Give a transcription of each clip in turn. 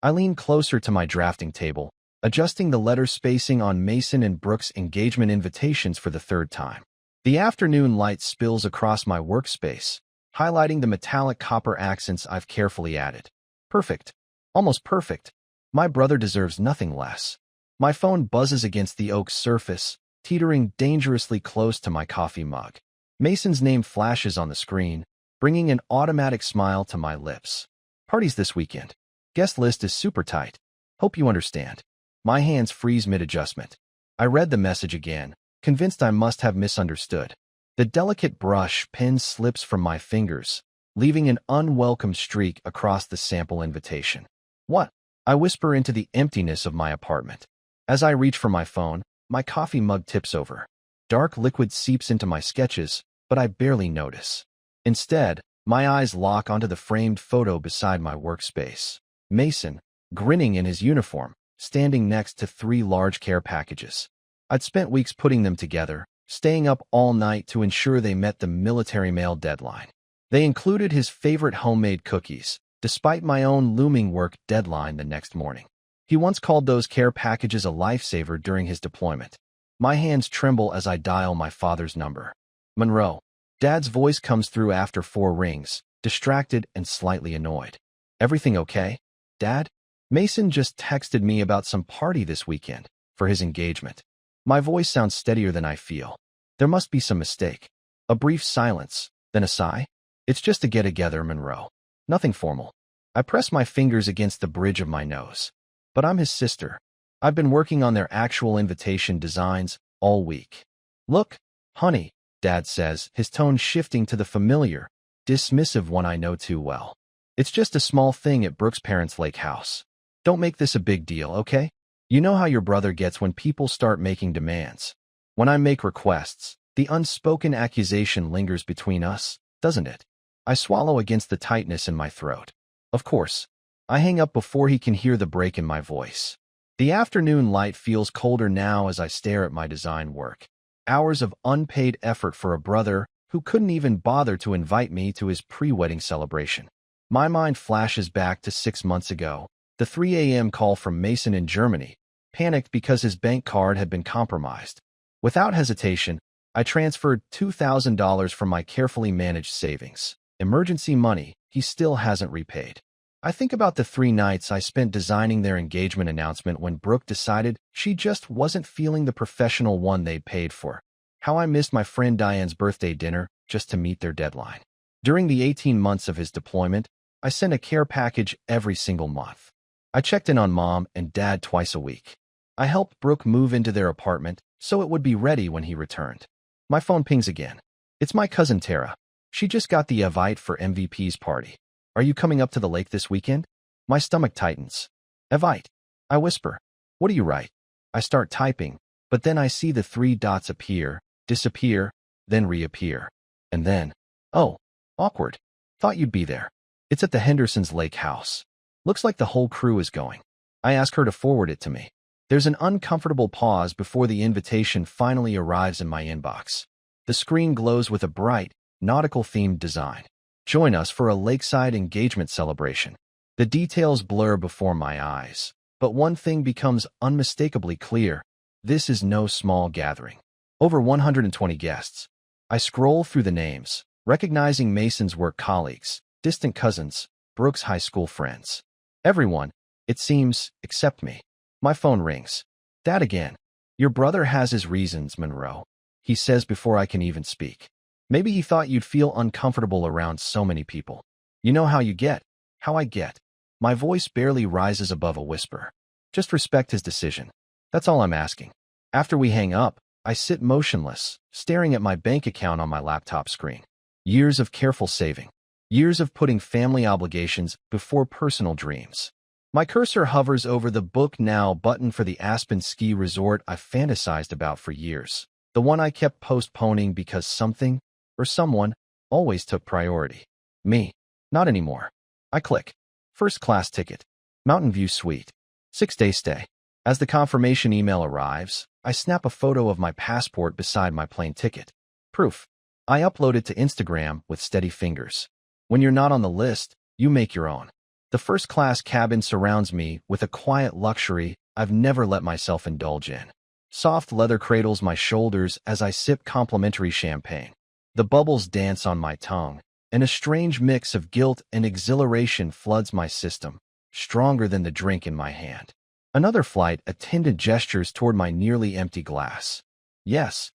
I lean closer to my drafting table, adjusting the letter spacing on Mason and Brooke's engagement invitations for the third time. The afternoon light spills across my workspace, highlighting the metallic copper accents I've carefully added. Perfect. Almost perfect. My brother deserves nothing less. My phone buzzes against the oak surface, teetering dangerously close to my coffee mug. Mason's name flashes on the screen, bringing an automatic smile to my lips. Parties this weekend. Guest list is super tight. Hope you understand. My hands freeze mid-adjustment. I read the message again, convinced I must have misunderstood. The delicate brush pen slips from my fingers, leaving an unwelcome streak across the sample invitation. What? I whisper into the emptiness of my apartment. As I reach for my phone, my coffee mug tips over. Dark liquid seeps into my sketches, but I barely notice. Instead, my eyes lock onto the framed photo beside my workspace. Mason, grinning in his uniform, standing next to 3 large care packages. I'd spent weeks putting them together, staying up all night to ensure they met the military mail deadline. They included his favorite homemade cookies, despite my own looming work deadline the next morning. He once called those care packages a lifesaver during his deployment. My hands tremble as I dial my father's number. Monroe. Dad's voice comes through after 4 rings, distracted and slightly annoyed. Everything okay, Dad? Mason just texted me about some party this weekend for his engagement. My voice sounds steadier than I feel. There must be some mistake. A brief silence, then a sigh. It's just a get-together, Monroe. Nothing formal. I press my fingers against the bridge of my nose. But I'm his sister. I've been working on their actual invitation designs all week. Look, honey, Dad says, his tone shifting to the familiar, dismissive one I know too well. It's just a small thing at Brooke's parents' lake house. Don't make this a big deal, okay? You know how your brother gets when people start making demands. When I make requests, the unspoken accusation lingers between us, doesn't it? I swallow against the tightness in my throat. Of course. I hang up before he can hear the break in my voice. The afternoon light feels colder now as I stare at my design work. Hours of unpaid effort for a brother who couldn't even bother to invite me to his pre-wedding celebration. My mind flashes back to 6 months ago, the 3 a.m. call from Mason in Germany, panicked because his bank card had been compromised. Without hesitation, I transferred $2,000 from my carefully managed savings. Emergency money he still hasn't repaid. I think about the 3 nights I spent designing their engagement announcement when Brooke decided she just wasn't feeling the professional one they'd paid for. How I missed my friend Diane's birthday dinner just to meet their deadline. During the 18 months of his deployment, I sent a care package every single month. I checked in on Mom and Dad twice a week. I helped Brooke move into their apartment so it would be ready when he returned. My phone pings again. It's my cousin Tara. She just got the invite for MVP's party. Are you coming up to the lake this weekend? My stomach tightens. Invite. I whisper. What do you write? I start typing, but then I see the 3 dots appear, disappear, then reappear. And then, oh, awkward. Thought you'd be there. It's at the Henderson's lake house. Looks like the whole crew is going. I ask her to forward it to me. There's an uncomfortable pause before the invitation finally arrives in my inbox. The screen glows with a bright, nautical-themed design. Join us for a lakeside engagement celebration. The details blur before my eyes, but one thing becomes unmistakably clear. This is no small gathering. Over 120 guests. I scroll through the names, recognizing Mason's work colleagues, distant cousins, Brooke's high school friends. Everyone, it seems, except me. My phone rings. Dad again. Your brother has his reasons, Monroe, he says before I can even speak. Maybe he thought you'd feel uncomfortable around so many people. You know how you get, how I get. My voice barely rises above a whisper. Just respect his decision. That's all I'm asking. After we hang up, I sit motionless, staring at my bank account on my laptop screen. Years of careful saving. Years of putting family obligations before personal dreams. My cursor hovers over the Book Now button for the Aspen ski resort I've fantasized about for years. The one I kept postponing because something, or someone, always took priority. Me. Not anymore. I click. First class ticket. Mountain View Suite. 6-day stay. As the confirmation email arrives, I snap a photo of my passport beside my plane ticket. Proof. I upload it to Instagram with steady fingers. When you're not on the list, you make your own. The first-class cabin surrounds me with a quiet luxury I've never let myself indulge in. Soft leather cradles my shoulders as I sip complimentary champagne. The bubbles dance on my tongue, and a strange mix of guilt and exhilaration floods my system, stronger than the drink in my hand. Another flight attendant gestures toward my nearly empty glass. Yes,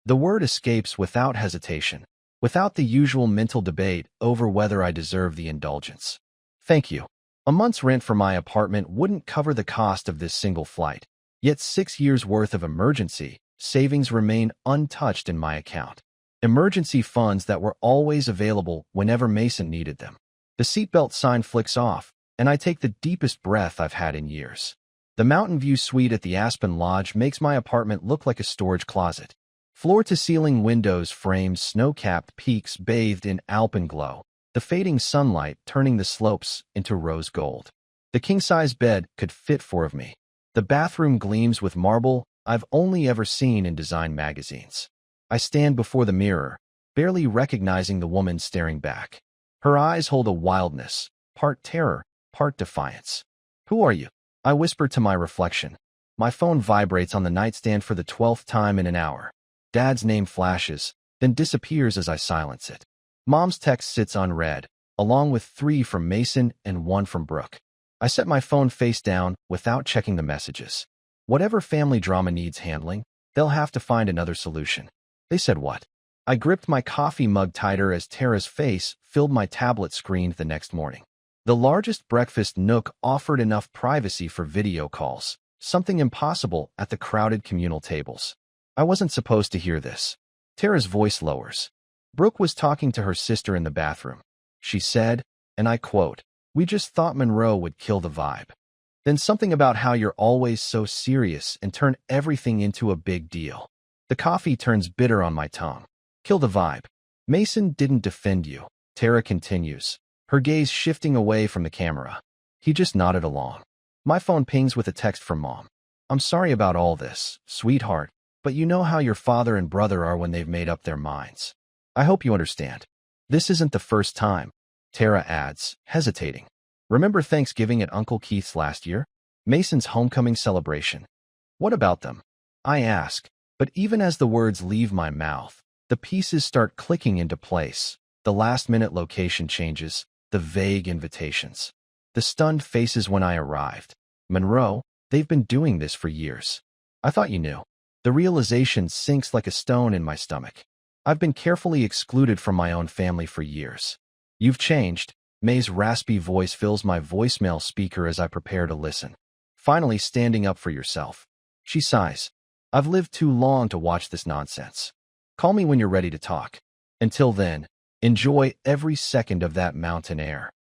the word escapes without hesitation, without the usual mental debate over whether I deserve the indulgence. Thank you. A month's rent for my apartment wouldn't cover the cost of this single flight, yet 6 years' worth of emergency savings remain untouched in my account. Emergency funds that were always available whenever Mason needed them. The seatbelt sign flicks off, and I take the deepest breath I've had in years. The Mountain View suite at the Aspen Lodge makes my apartment look like a storage closet. Floor-to-ceiling windows framed snow-capped peaks bathed in alpenglow, the fading sunlight turning the slopes into rose gold. The king-size bed could fit 4 of me. The bathroom gleams with marble I've only ever seen in design magazines. I stand before the mirror, barely recognizing the woman staring back. Her eyes hold a wildness, part terror, part defiance. "Who are you?" I whisper to my reflection. My phone vibrates on the nightstand for the 12th time in an hour. Dad's name flashes, then disappears as I silence it. Mom's text sits unread, along with 3 from Mason and 1 from Brooke. I set my phone face down without checking the messages. Whatever family drama needs handling, they'll have to find another solution. They said what? I gripped my coffee mug tighter as Tara's face filled my tablet screen the next morning. The largest breakfast nook offered enough privacy for video calls, something impossible at the crowded communal tables. I wasn't supposed to hear this. Tara's voice lowers. Brooke was talking to her sister in the bathroom. She said, and I quote, "We just thought Monroe would kill the vibe." Then something about how you're always so serious and turn everything into a big deal. The coffee turns bitter on my tongue. Kill the vibe. Mason didn't defend you. Tara continues, her gaze shifting away from the camera. He just nodded along. My phone pings with a text from Mom. "I'm sorry about all this, sweetheart, but you know how your father and brother are when they've made up their minds. I hope you understand. This isn't the first time." Tara adds, hesitating. "Remember Thanksgiving at Uncle Keith's last year? Mason's homecoming celebration. What about them?" I ask, but even as the words leave my mouth, the pieces start clicking into place. The last-minute location changes, the vague invitations. The stunned faces when I arrived. "Monroe, they've been doing this for years. I thought you knew." The realization sinks like a stone in my stomach. I've been carefully excluded from my own family for years. "You've changed." May's raspy voice fills my voicemail speaker as I prepare to listen. "Finally standing up for yourself." She sighs. "I've lived too long to watch this nonsense. Call me when you're ready to talk. Until then, enjoy every second of that mountain air."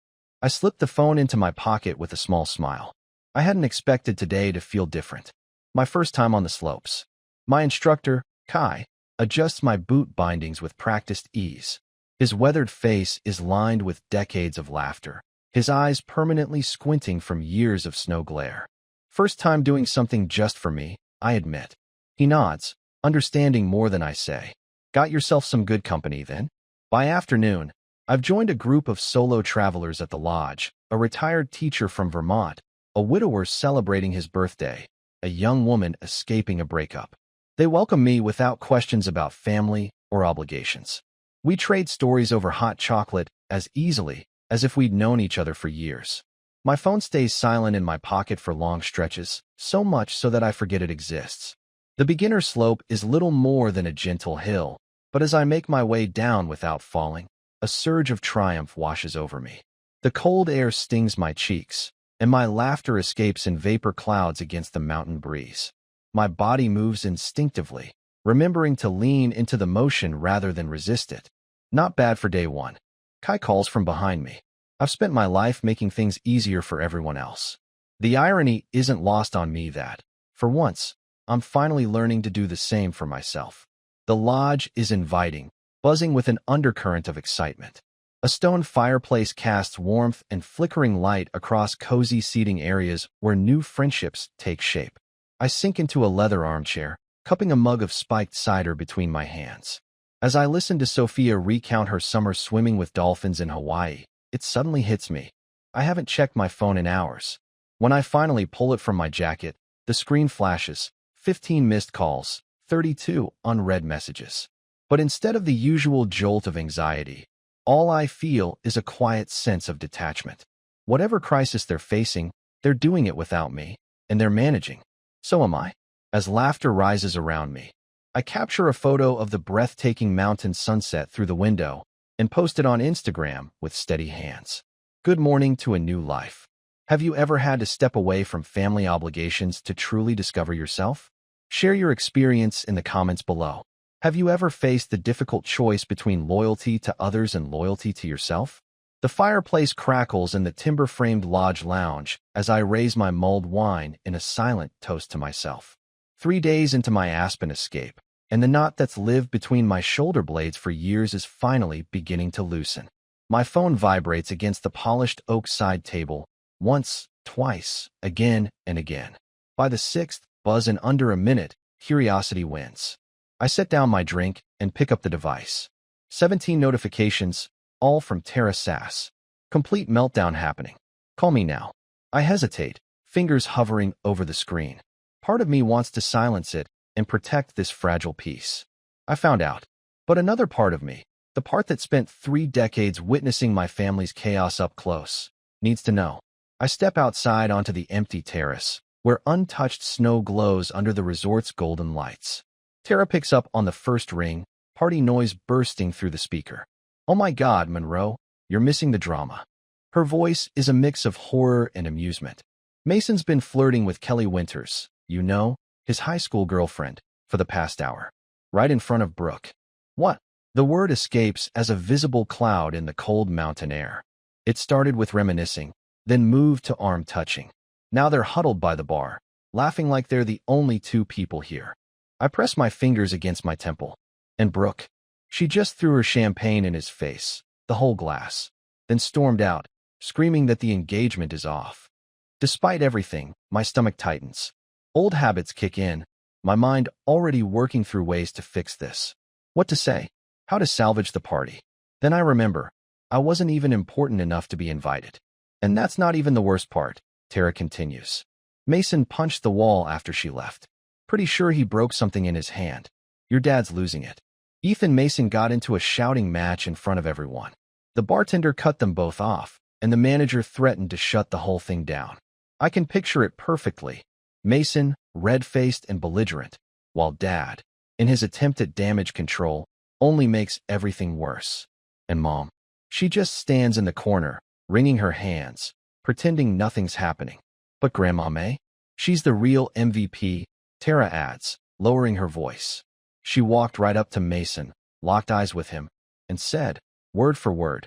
I slipped the phone into my pocket with a small smile. I hadn't expected today to feel different. My first time on the slopes. My instructor, Kai, adjusts my boot bindings with practiced ease. His weathered face is lined with decades of laughter, his eyes permanently squinting from years of snow glare. First time doing something just for me, I admit. He nods, understanding more than I say. "Got yourself some good company, then?" By afternoon, I've joined a group of solo travelers at the lodge, a retired teacher from Vermont, a widower celebrating his birthday, a young woman escaping a breakup. They welcome me without questions about family or obligations. We trade stories over hot chocolate as easily as if we'd known each other for years. My phone stays silent in my pocket for long stretches, so much so that I forget it exists. The beginner slope is little more than a gentle hill, but as I make my way down without falling, a surge of triumph washes over me. The cold air stings my cheeks, and my laughter escapes in vapor clouds against the mountain breeze. My body moves instinctively, remembering to lean into the motion rather than resist it. Not bad for day one. Kai calls from behind me. I've spent my life making things easier for everyone else. The irony isn't lost on me that, for once, I'm finally learning to do the same for myself. The lodge is inviting, buzzing with an undercurrent of excitement. A stone fireplace casts warmth and flickering light across cozy seating areas where new friendships take shape. I sink into a leather armchair, cupping a mug of spiked cider between my hands. As I listen to Sophia recount her summer swimming with dolphins in Hawaii, it suddenly hits me. I haven't checked my phone in hours. When I finally pull it from my jacket, the screen flashes, 15 missed calls, 32 unread messages. But instead of the usual jolt of anxiety, all I feel is a quiet sense of detachment. Whatever crisis they're facing, they're doing it without me, and they're managing. So am I. As laughter rises around me, I capture a photo of the breathtaking mountain sunset through the window and post it on Instagram with steady hands. Good morning to a new life. Have you ever had to step away from family obligations to truly discover yourself? Share your experience in the comments below. Have you ever faced the difficult choice between loyalty to others and loyalty to yourself? The fireplace crackles in the timber-framed lodge lounge as I raise my mulled wine in a silent toast to myself. 3 days into my Aspen escape, and the knot that's lived between my shoulder blades for years is finally beginning to loosen. My phone vibrates against the polished oak side table, once, twice, again, and again. By the sixth buzz in under a minute, curiosity wins. I set down my drink and pick up the device. 17 notifications, all from Tara Sass. Complete meltdown happening. Call me now. I hesitate, fingers hovering over the screen. Part of me wants to silence it and protect this fragile peace. I found out. But another part of me, the part that spent 3 decades witnessing my family's chaos up close, needs to know. I step outside onto the empty terrace, where untouched snow glows under the resort's golden lights. Tara picks up on the first ring, party noise bursting through the speaker. Oh my God, Monroe, you're missing the drama. Her voice is a mix of horror and amusement. Mason's been flirting with Kelly Winters, you know, his high school girlfriend, for the past hour. Right in front of Brooke. What? The word escapes as a visible cloud in the cold mountain air. It started with reminiscing, then moved to arm-touching. Now they're huddled by the bar, laughing like they're the only 2 people here. I press my fingers against my temple. And Brooke? She just threw her champagne in his face, the whole glass, then stormed out, screaming that the engagement is off. Despite everything, my stomach tightens. Old habits kick in, my mind already working through ways to fix this. What to say? How to salvage the party? Then I remember, I wasn't even important enough to be invited. And that's not even the worst part, Tara continues. Mason punched the wall after she left. Pretty sure he broke something in his hand. Your dad's losing it. Ethan Mason got into a shouting match in front of everyone. The bartender cut them both off, and the manager threatened to shut the whole thing down. I can picture it perfectly. Mason, red-faced and belligerent, while Dad, in his attempt at damage control, only makes everything worse. And Mom, she just stands in the corner, wringing her hands, pretending nothing's happening. But Grandma May? She's the real MVP, Tara adds, lowering her voice. She walked right up to Mason, locked eyes with him, and said, word for word,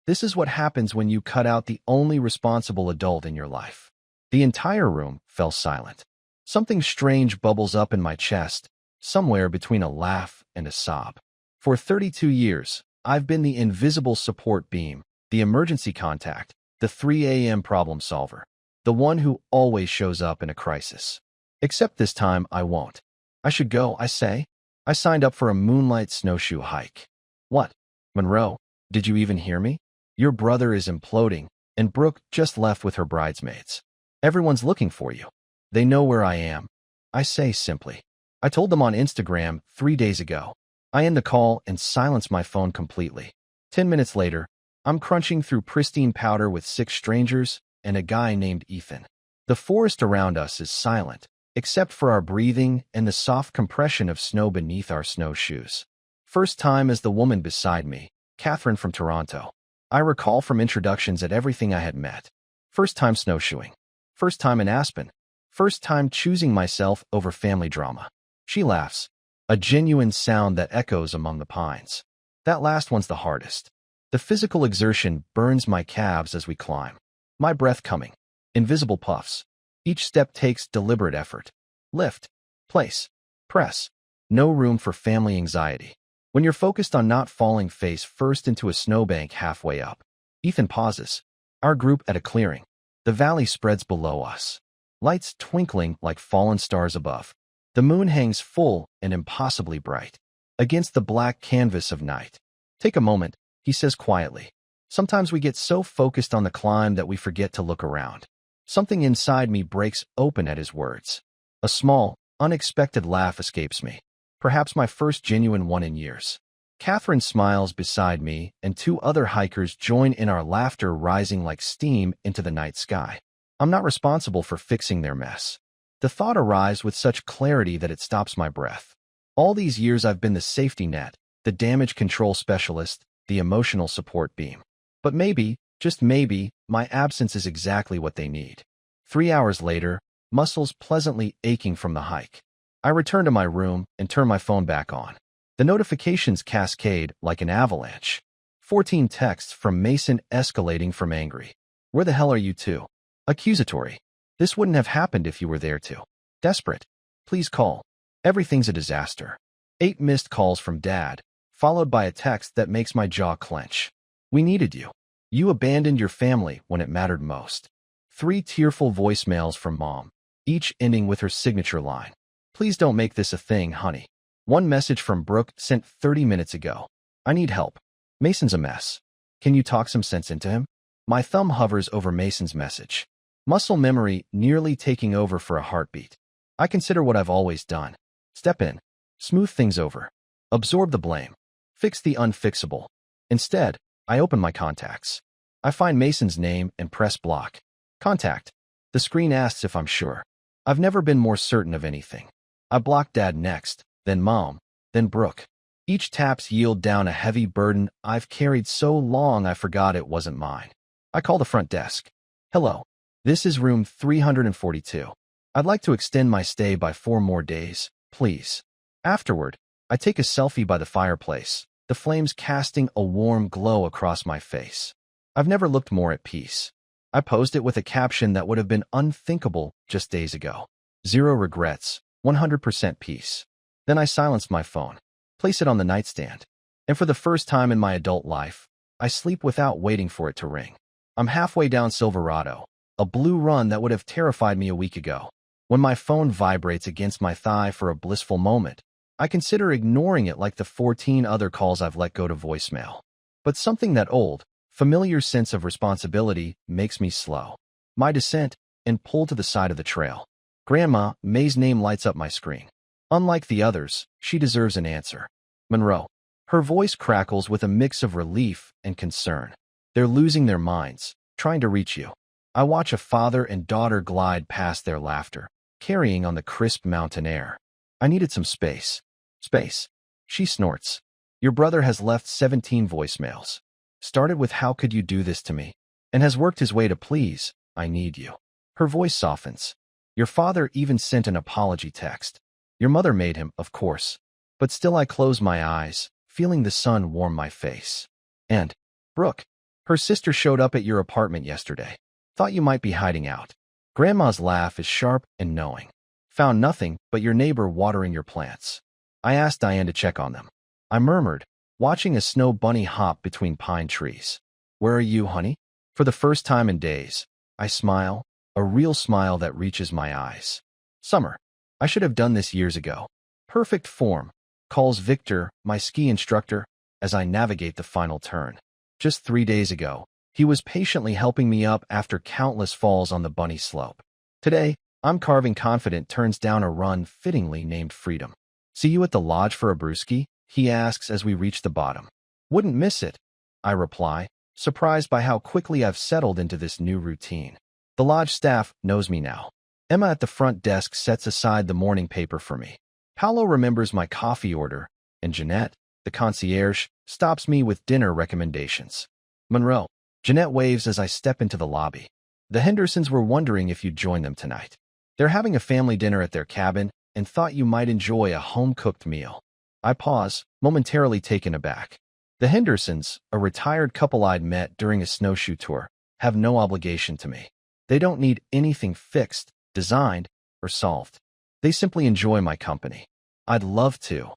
"This is what happens when you cut out the only responsible adult in your life." The entire room fell silent. Something strange bubbles up in my chest, somewhere between a laugh and a sob. For 32 years, I've been the invisible support beam, the emergency contact, the 3 a.m. problem solver, the one who always shows up in a crisis. Except this time I won't. I should go, I say. I signed up for a moonlight snowshoe hike. What? Monroe, did you even hear me? Your brother is imploding, and Brooke just left with her bridesmaids. Everyone's looking for you. They know where I am. I say simply. I told them on Instagram 3 days ago. I end the call and silence my phone completely. 10 minutes later, I'm crunching through pristine powder with 6 strangers and a guy named Ethan. The forest around us is silent, except for our breathing and the soft compression of snow beneath our snowshoes. First time as the woman beside me, Catherine from Toronto. I recall from introductions at everything I had met. First time snowshoeing. First time in Aspen. First time choosing myself over family drama. She laughs, a genuine sound that echoes among the pines. That last one's the hardest. The physical exertion burns my calves as we climb. My breath coming. Invisible puffs. Each step takes deliberate effort. Lift, place, press. No room for family anxiety. When you're focused on not falling face first into a snowbank halfway up. Ethan pauses. Our group at a clearing. The valley spreads below us. Lights twinkling like fallen stars above. The moon hangs full and impossibly bright against the black canvas of night. Take a moment, he says quietly. Sometimes we get so focused on the climb that we forget to look around. Something inside me breaks open at his words. A small, unexpected laugh escapes me. Perhaps my first genuine one in years. Catherine smiles beside me, and two other hikers join in our laughter, rising like steam into the night sky. I'm not responsible for fixing their mess. The thought arrives with such clarity that it stops my breath. All these years I've been the safety net, the damage control specialist, the emotional support beam. But maybe, just maybe, my absence is exactly what they need. 3 hours later, muscles pleasantly aching from the hike. I return to my room and turn my phone back on. The notifications cascade like an avalanche. 14 texts from Mason escalating from angry. Where the hell are you two? Accusatory. This wouldn't have happened if you were there too. Desperate. Please call. Everything's a disaster. 8 missed calls from Dad, followed by a text that makes my jaw clench. We needed you. You abandoned your family when it mattered most. 3 tearful voicemails from Mom, each ending with her signature line. Please don't make this a thing, honey. 1 message from Brooke sent 30 minutes ago. I need help. Mason's a mess. Can you talk some sense into him? My thumb hovers over Mason's message. Muscle memory nearly taking over for a heartbeat. I consider what I've always done. Step in. Smooth things over. Absorb the blame. Fix the unfixable. Instead, I open my contacts. I find Mason's name and press block. Contact. The screen asks if I'm sure. I've never been more certain of anything. I block Dad next, then Mom, then Brooke. Each taps yield down a heavy burden I've carried so long I forgot it wasn't mine. I call the front desk. Hello. This is room 342. I'd like to extend my stay by 4 more days, please. Afterward, I take a selfie by the fireplace, the flames casting a warm glow across my face. I've never looked more at peace. I posed it with a caption that would have been unthinkable just days ago. 0 regrets, 100% peace. Then I silenced my phone, place it on the nightstand, and for the first time in my adult life, I sleep without waiting for it to ring. I'm halfway down Silverado, a blue run that would have terrified me a week ago. When my phone vibrates against my thigh for a blissful moment, I consider ignoring it like the 14 other calls I've let go to voicemail. But something that old, familiar sense of responsibility makes me slow. My descent and pull to the side of the trail. Grandma May's name lights up my screen. Unlike the others, she deserves an answer. Monroe. Her voice crackles with a mix of relief and concern. They're losing their minds, trying to reach you. I watch a father and daughter glide past their laughter, carrying on the crisp mountain air. I needed some space. Space. She snorts. Your brother has left 17 voicemails. Started with how could you do this to me? And has worked his way to please, I need you. Her voice softens. Your father even sent an apology text. Your mother made him, of course. But still I close my eyes, feeling the sun warm my face. And, Brooke, her sister showed up at your apartment yesterday. Thought you might be hiding out. Grandma's laugh is sharp and knowing. Found nothing but your neighbor watering your plants. I asked Diane to check on them. I murmured, watching a snow bunny hop between pine trees. Where are you, honey? For the first time in days, I smile, a real smile that reaches my eyes. Summer. I should have done this years ago. Perfect form, calls Victor, my ski instructor, as I navigate the final turn. Just 3 days ago, he was patiently helping me up after countless falls on the bunny slope. Today, I'm carving confident turns down a run fittingly named Freedom. See you at the lodge for a brewski? He asks as we reach the bottom. Wouldn't miss it, I reply, surprised by how quickly I've settled into this new routine. The lodge staff knows me now. Emma at the front desk sets aside the morning paper for me. Paolo remembers my coffee order, and Jeanette, the concierge, stops me with dinner recommendations. Monroe. Jeanette waves as I step into the lobby. The Hendersons were wondering if you'd join them tonight. They're having a family dinner at their cabin and thought you might enjoy a home-cooked meal. I pause, momentarily taken aback. The Hendersons, a retired couple I'd met during a snowshoe tour, have no obligation to me. They don't need anything fixed, designed, or solved. They simply enjoy my company. I'd love to,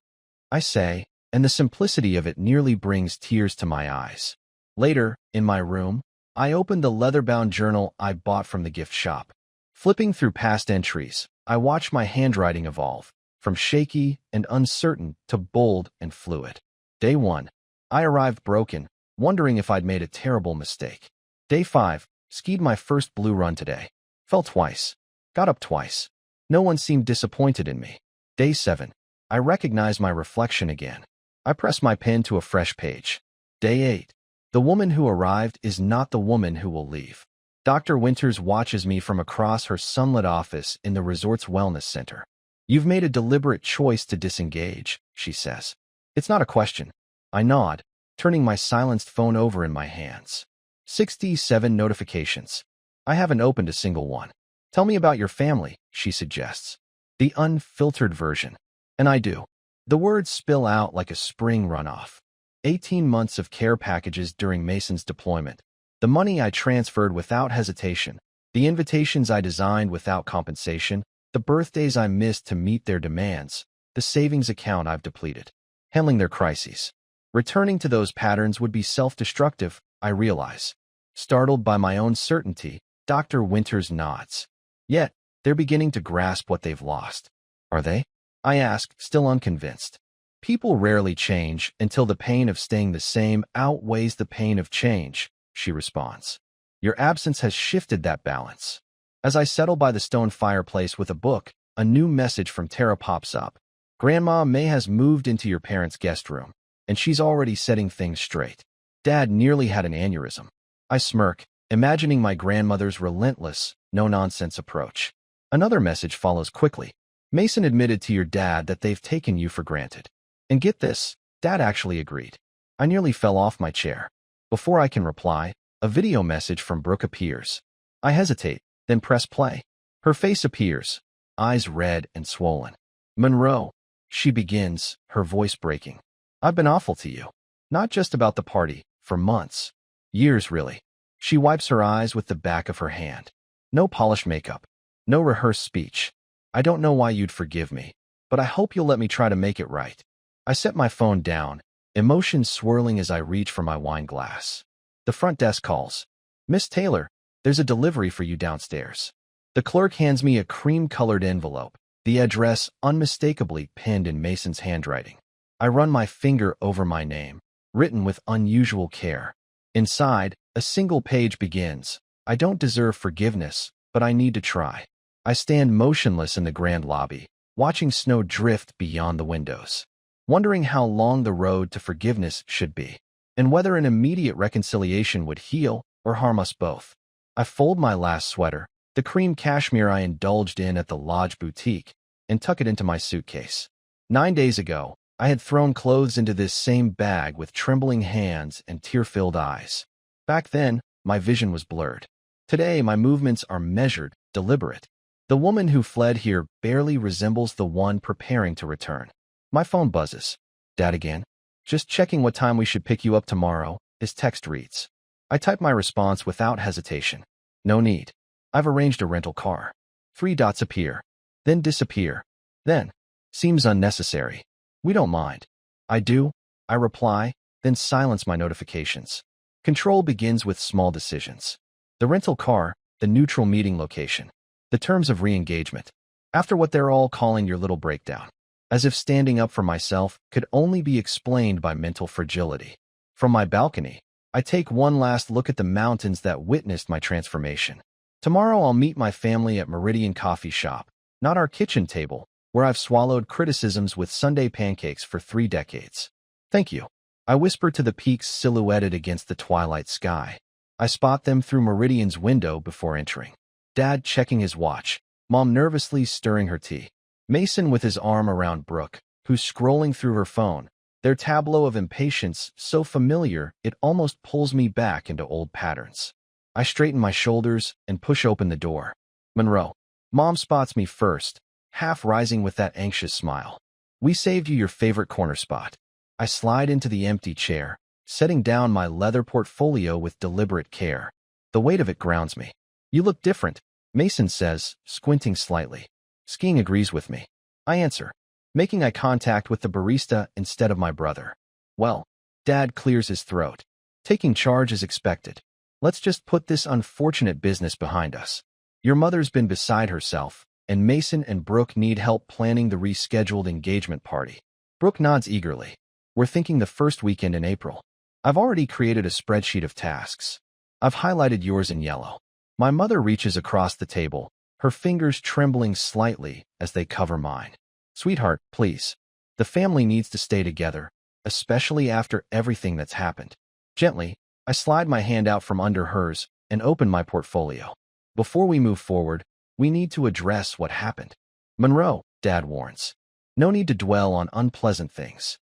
I say, and the simplicity of it nearly brings tears to my eyes. Later, in my room, I open the leather-bound journal I bought from the gift shop. Flipping through past entries, I watch my handwriting evolve, from shaky and uncertain to bold and fluid. Day 1. I arrived broken, wondering if I'd made a terrible mistake. Day 5, skied my first blue run today. Fell twice. Got up twice. No one seemed disappointed in me. Day 7, I recognized my reflection again. I pressed my pen to a fresh page. Day 8, the woman who arrived is not the woman who will leave. Dr. Winters watches me from across her sunlit office in the resort's wellness center. You've made a deliberate choice to disengage, she says. It's not a question. I nod, turning my silenced phone over in my hands. 67 notifications. I haven't opened a single one. Tell me about your family, she suggests. The unfiltered version. And I do. The words spill out like a spring runoff. 18 months of care packages during Mason's deployment. The money I transferred without hesitation. The invitations I designed without compensation. The birthdays I missed to meet their demands. The savings account I've depleted. Handling their crises. Returning to those patterns would be self-destructive, I realize. Startled by my own certainty, Dr. Winters nods. Yet, they're beginning to grasp what they've lost. Are they? I ask, still unconvinced. People rarely change until the pain of staying the same outweighs the pain of change, she responds. Your absence has shifted that balance. As I settle by the stone fireplace with a book, a new message from Tara pops up. Grandma May has moved into your parents' guest room, and she's already setting things straight. Dad nearly had an aneurysm. I smirk, imagining my grandmother's relentless, no-nonsense approach. Another message follows quickly. Mason admitted to your dad that they've taken you for granted. And get this, Dad actually agreed. I nearly fell off my chair. Before I can reply, a video message from Brooke appears. I hesitate, then press play. Her face appears, eyes red and swollen. Monroe, she begins, her voice breaking. I've been awful to you. Not just about the party, for months. Years, really. She wipes her eyes with the back of her hand. No polished makeup. No rehearsed speech. I don't know why you'd forgive me, but I hope you'll let me try to make it right. I set my phone down, emotions swirling as I reach for my wine glass. The front desk calls. Miss Taylor, there's a delivery for you downstairs. The clerk hands me a cream-colored envelope, the address unmistakably pinned in Mason's handwriting. I run my finger over my name, written with unusual care. Inside, a single page begins. I don't deserve forgiveness, but I need to try. I stand motionless in the grand lobby, watching snow drift beyond the windows, wondering how long the road to forgiveness should be, and whether an immediate reconciliation would heal or harm us both. I fold my last sweater, the cream cashmere I indulged in at the Lodge Boutique, and tuck it into my suitcase. 9 days ago, I had thrown clothes into this same bag with trembling hands and tear-filled eyes. Back then, my vision was blurred. Today, my movements are measured, deliberate. The woman who fled here barely resembles the one preparing to return. My phone buzzes. Dad again? Just checking what time we should pick you up tomorrow, his text reads. I type my response without hesitation. No need. I've arranged a rental car. 3 dots appear, then disappear. Then, seems unnecessary. We don't mind. I do, I reply, then silence my notifications. Control begins with small decisions. The rental car, the neutral meeting location, the terms of re-engagement. After what they're all calling your little breakdown. As if standing up for myself could only be explained by mental fragility. From my balcony, I take one last look at the mountains that witnessed my transformation. Tomorrow I'll meet my family at Meridian Coffee Shop, not our kitchen table, where I've swallowed criticisms with Sunday pancakes for 3 decades. Thank you. I whisper to the peaks silhouetted against the twilight sky. I spot them through Meridian's window before entering. Dad checking his watch, Mom nervously stirring her tea. Mason with his arm around Brooke, who's scrolling through her phone, their tableau of impatience so familiar it almost pulls me back into old patterns. I straighten my shoulders and push open the door. Monroe. Mom spots me first, half rising with that anxious smile. We saved you your favorite corner spot. I slide into the empty chair, setting down my leather portfolio with deliberate care. The weight of it grounds me. You look different, Mason says, squinting slightly. Skiing agrees with me. I answer, making eye contact with the barista instead of my brother. Well, Dad clears his throat. Taking charge is expected. Let's just put this unfortunate business behind us. Your mother's been beside herself, and Mason and Brooke need help planning the rescheduled engagement party. Brooke nods eagerly. We're thinking the first weekend in April. I've already created a spreadsheet of tasks. I've highlighted yours in yellow. My mother reaches across the table, her fingers trembling slightly as they cover mine. Sweetheart, please. The family needs to stay together, especially after everything that's happened. Gently, I slide my hand out from under hers and open my portfolio. Before we move forward, we need to address what happened. Monroe, Dad warns. No need to dwell on unpleasant things.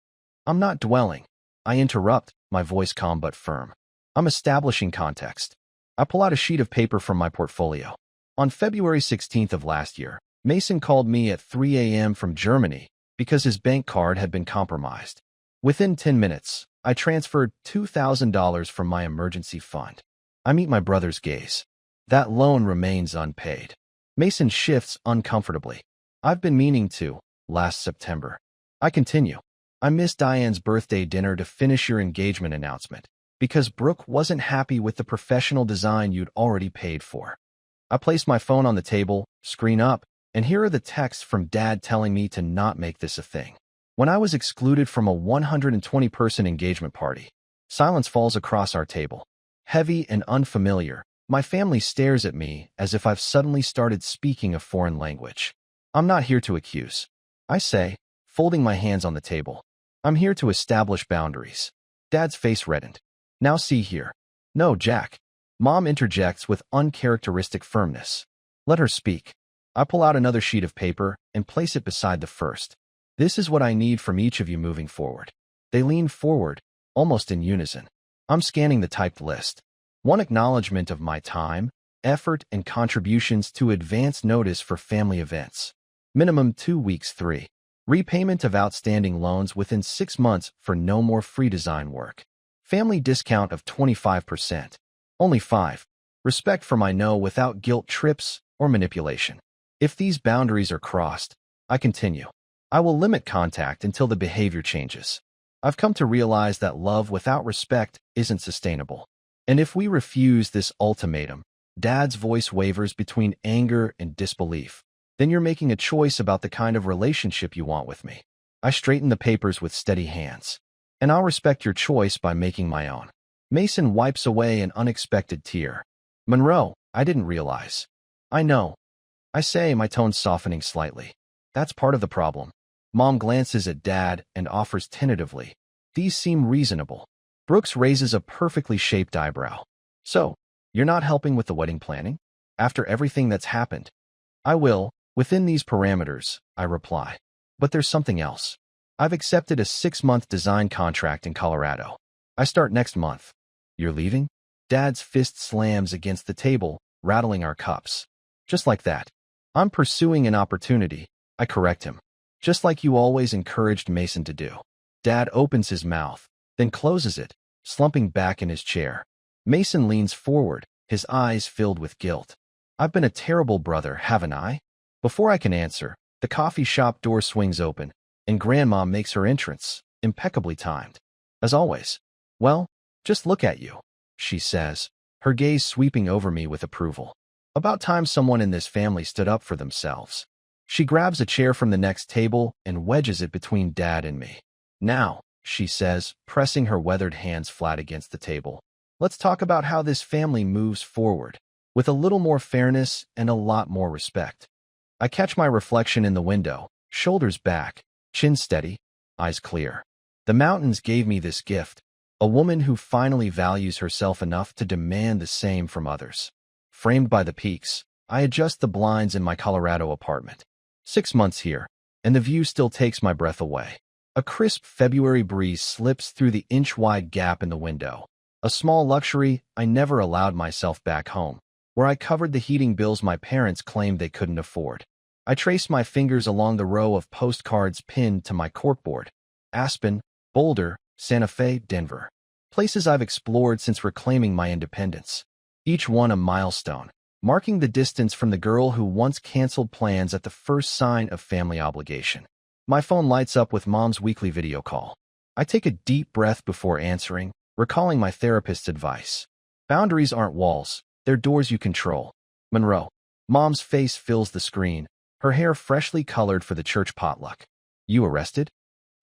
I'm not dwelling. I interrupt, my voice calm but firm. I'm establishing context. I pull out a sheet of paper from my portfolio. On February 16th of last year, Mason called me at 3 a.m. from Germany because his bank card had been compromised. Within 10 minutes, I transferred $2,000 from my emergency fund. I meet my brother's gaze. That loan remains unpaid. Mason shifts uncomfortably. I've been meaning to, last September. I continue. I missed Diane's birthday dinner to finish your engagement announcement because Brooke wasn't happy with the professional design you'd already paid for. I place my phone on the table, screen up, and here are the texts from Dad telling me to not make this a thing. When I was excluded from a 120-person engagement party, silence falls across our table. Heavy and unfamiliar, my family stares at me as if I've suddenly started speaking a foreign language. I'm not here to accuse. I say, folding my hands on the table. I'm here to establish boundaries. Dad's face reddened. Now see here. No, Jack. Mom interjects with uncharacteristic firmness. Let her speak. I pull out another sheet of paper and place it beside the first. This is what I need from each of you moving forward. They lean forward, almost in unison. I'm scanning the typed list. One acknowledgement of my time, effort, and contributions to advance notice for family events. Minimum 2 weeks 3. Repayment of outstanding loans within 6 months for no more free design work. Family discount of 25%. Only 5. Respect for my no without guilt trips or manipulation. If these boundaries are crossed, I continue. I will limit contact until the behavior changes. I've come to realize that love without respect isn't sustainable. And if we refuse this ultimatum, Dad's voice wavers between anger and disbelief. Then you're making a choice about the kind of relationship you want with me. I straighten the papers with steady hands. And I'll respect your choice by making my own. Mason wipes away an unexpected tear. Monroe, I didn't realize. I know. I say, my tone softening slightly. That's part of the problem. Mom glances at Dad and offers tentatively. These seem reasonable. Brooks raises a perfectly shaped eyebrow. So, you're not helping with the wedding planning? After everything that's happened? I will, within these parameters, I reply. But there's something else. I've accepted a 6-month design contract in Colorado. I start next month. You're leaving? Dad's fist slams against the table, rattling our cups. Just like that. I'm pursuing an opportunity, I correct him. Just like you always encouraged Mason to do. Dad opens his mouth, then closes it, slumping back in his chair. Mason leans forward, his eyes filled with guilt. I've been a terrible brother, haven't I? Before I can answer, the coffee shop door swings open, and Grandma makes her entrance, impeccably timed. As always. Well, just look at you, she says, her gaze sweeping over me with approval. About time someone in this family stood up for themselves. She grabs a chair from the next table and wedges it between Dad and me. Now, she says, pressing her weathered hands flat against the table, let's talk about how this family moves forward, with a little more fairness and a lot more respect. I catch my reflection in the window, shoulders back, chin steady, eyes clear. The mountains gave me this gift, a woman who finally values herself enough to demand the same from others. Framed by the peaks, I adjust the blinds in my Colorado apartment. 6 months here, and the view still takes my breath away. A crisp February breeze slips through the inch-wide gap in the window, a small luxury I never allowed myself back home, where I covered the heating bills my parents claimed they couldn't afford. I trace my fingers along the row of postcards pinned to my corkboard. Aspen, Boulder, Santa Fe, Denver. Places I've explored since reclaiming my independence. Each one a milestone, marking the distance from the girl who once canceled plans at the first sign of family obligation. My phone lights up with Mom's weekly video call. I take a deep breath before answering, recalling my therapist's advice. Boundaries aren't walls, they're doors you control. Monroe. Mom's face fills the screen, her hair freshly colored for the church potluck. You arrested?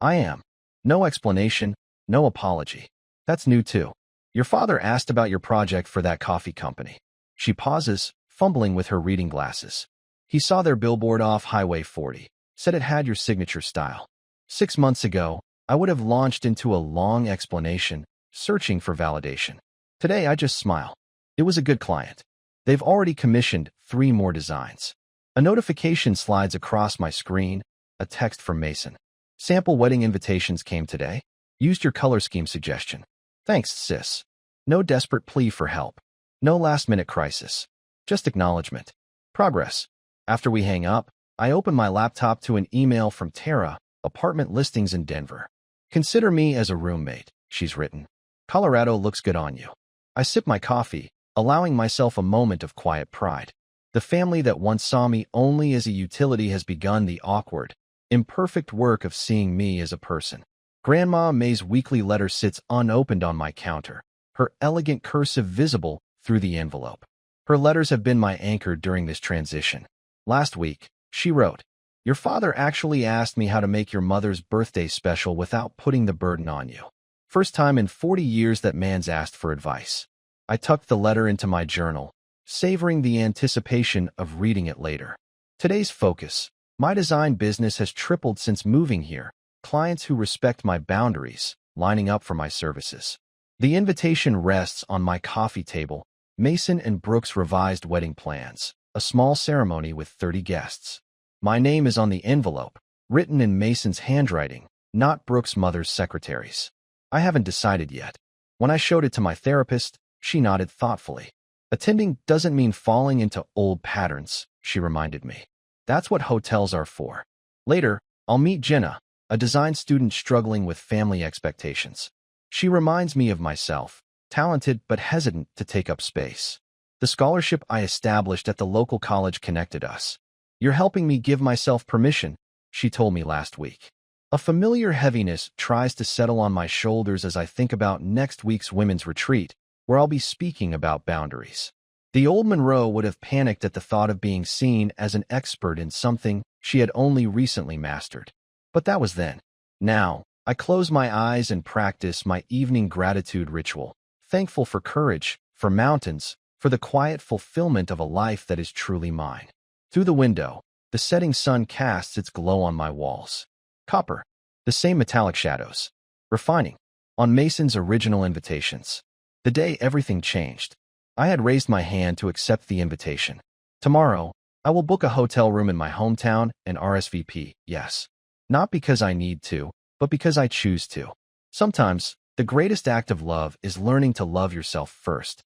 I am. No explanation, no apology. That's new too. Your father asked about your project for that coffee company. She pauses, fumbling with her reading glasses. He saw their billboard off Highway 40, said it had your signature style. 6 months ago, I would have launched into a long explanation, searching for validation. Today, I just smile. It was a good client. They've already commissioned 3 more designs. A notification slides across my screen, a text from Mason. Sample wedding invitations came today. Used your color scheme suggestion. Thanks, sis. No desperate plea for help. No last-minute crisis. Just acknowledgement. Progress. After we hang up, I open my laptop to an email from Tara, apartment listings in Denver. Consider me as a roommate, she's written. Colorado looks good on you. I sip my coffee, allowing myself a moment of quiet pride. The family that once saw me only as a utility has begun the awkward, imperfect work of seeing me as a person. Grandma May's weekly letter sits unopened on my counter, her elegant cursive visible through the envelope. Her letters have been my anchor during this transition. Last week, she wrote, "Your father actually asked me how to make your mother's birthday special without putting the burden on you. First time in 40 years that man's asked for advice." I tucked the letter into my journal, savoring the anticipation of reading it later. Today's focus. My design business has tripled since moving here. Clients who respect my boundaries, lining up for my services. The invitation rests on my coffee table, Mason and Brooks' revised wedding plans, a small ceremony with 30 guests. My name is on the envelope, written in Mason's handwriting, not Brooks' mother's secretary's. I haven't decided yet. When I showed it to my therapist, she nodded thoughtfully. Attending doesn't mean falling into old patterns, she reminded me. That's what hotels are for. Later, I'll meet Jenna, a design student struggling with family expectations. She reminds me of myself, talented but hesitant to take up space. The scholarship I established at the local college connected us. "You're helping me give myself permission," she told me last week. A familiar heaviness tries to settle on my shoulders as I think about next week's women's retreat, where I'll be speaking about boundaries. The old Monroe would have panicked at the thought of being seen as an expert in something she had only recently mastered. But that was then. Now, I close my eyes and practice my evening gratitude ritual, thankful for courage, for mountains, for the quiet fulfillment of a life that is truly mine. Through the window, the setting sun casts its glow on my walls. Copper, the same metallic shadows. Refining. On Mason's original invitations. The day everything changed. I had raised my hand to accept the invitation. Tomorrow, I will book a hotel room in my hometown and RSVP, yes. Not because I need to, but because I choose to. Sometimes, the greatest act of love is learning to love yourself first.